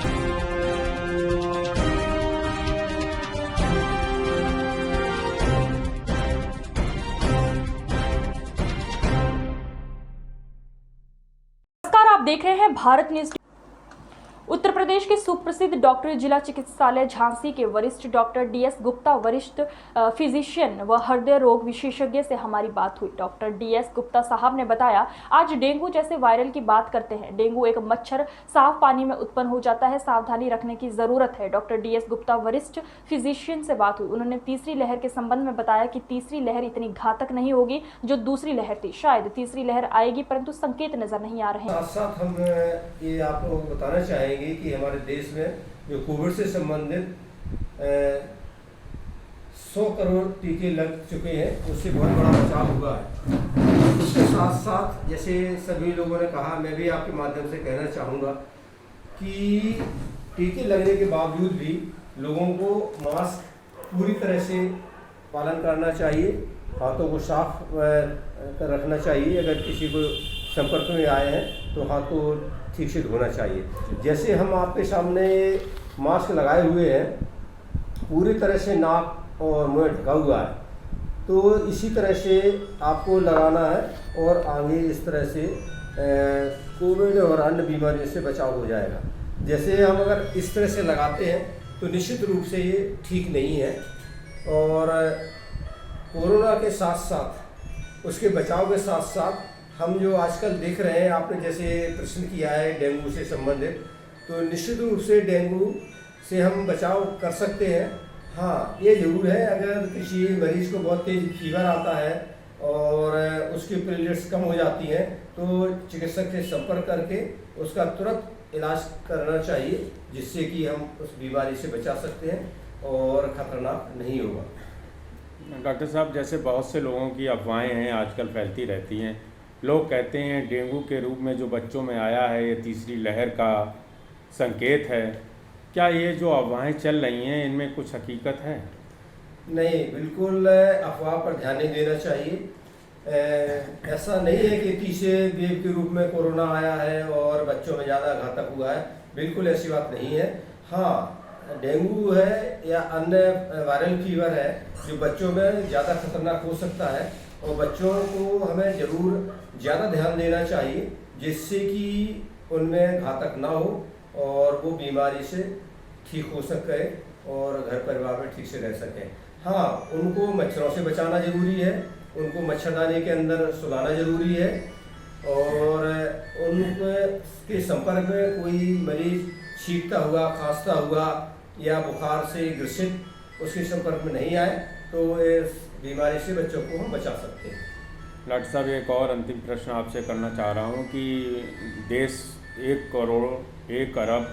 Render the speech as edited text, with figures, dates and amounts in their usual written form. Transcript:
नमस्कार, आप देख रहे हैं भारत न्यूज। उत्तर प्रदेश के सुप्रसिद्ध डॉक्टर जिला चिकित्सालय झांसी के वरिष्ठ डॉक्टर डीएस गुप्ता, वरिष्ठ फिजिशियन व हृदय रोग विशेषज्ञ से हमारी बात हुई। डॉक्टर डीएस गुप्ता साहब ने बताया, आज डेंगू जैसे वायरल की बात करते हैं। डेंगू एक मच्छर साफ पानी में उत्पन्न हो जाता है, सावधानी रखने की जरूरत है। डॉक्टर डीएस गुप्ता वरिष्ठ फिजिशियन से बात हुई। उन्होंने तीसरी लहर के संबंध में बताया कि तीसरी लहर इतनी घातक नहीं होगी जो दूसरी लहर थी। शायद तीसरी लहर आएगी, परंतु संकेत नजर नहीं आ रहे हैं। साथ हम ये आपको बताना चाहेंगे कि हमारे देश में जो कोविड से संबंधित 100 करोड़ टीके लग चुके हैं, उससे बहुत बड़ा बचाव हुआ है। उसके साथ साथ जैसे सभी लोगों ने कहा, मैं भी आपके माध्यम से कहना चाहूँगा कि टीके लगने के बावजूद भी लोगों को मास्क पूरी तरह से पालन करना चाहिए, हाथों को साफ रखना चाहिए। अगर किसी को संपर्क में आए हैं तो हाथों ठीक से धोना चाहिए। जैसे हम आपके सामने मास्क लगाए हुए हैं, पूरी तरह से नाक और मुंह ढका हुआ है, तो इसी तरह से आपको लगाना है और आगे इस तरह से कोविड और अन्य बीमारियों से बचाव हो जाएगा। जैसे हम अगर इस तरह से लगाते हैं तो निश्चित रूप से ये ठीक नहीं है, और कोरोना के साथ साथ उसके बचाव के साथ साथ हम जो आजकल देख रहे हैं, आपने जैसे प्रश्न किया है डेंगू से संबंधित, तो निश्चित रूप से डेंगू से हम बचाव कर सकते हैं। हाँ, ये ज़रूर है, अगर किसी मरीज़ को बहुत तेज फीवर आता है और उसकी प्लेटलेट्स कम हो जाती हैं, तो चिकित्सक से संपर्क करके उसका तुरंत इलाज करना चाहिए, जिससे कि हम उस बीमारी से बचा सकते हैं और ख़तरनाक नहीं होगा। डॉक्टर साहब, जैसे बहुत से लोगों की अफवाहें हैं आजकल फैलती रहती हैं। लोग कहते हैं डेंगू के रूप में जो बच्चों में आया है ये तीसरी लहर का संकेत है। क्या ये जो अफवाहें चल रही हैं इनमें कुछ हकीकत है? नहीं, बिल्कुल अफवाह पर ध्यान नहीं देना चाहिए। ऐसा नहीं है कि तीसरे वेव के रूप में कोरोना आया है और बच्चों में ज़्यादा घातक हुआ है, बिल्कुल ऐसी बात नहीं है। हाँ, डेंगू है या अन्य वायरल फीवर है जो बच्चों में ज़्यादा खतरनाक हो सकता है, और बच्चों को हमें ज़रूर ज़्यादा ध्यान देना चाहिए, जिससे कि उनमें घातक ना हो और वो बीमारी से ठीक हो सके और घर परिवार में ठीक से रह सकें। हाँ, उनको मच्छरों से बचाना ज़रूरी है, उनको मच्छरदानी के अंदर सुलाना ज़रूरी है, और उनके संपर्क में कोई मरीज़ छींकता हुआ, खांसता हुआ या बुखार से ग्रसित उसके संपर्क में नहीं आए, तो इस बीमारी से बच्चों को हम बचा सकते हैं। डॉक्टर साहब, एक और अंतिम प्रश्न आपसे करना चाह रहा हूँ कि देश 1 अरब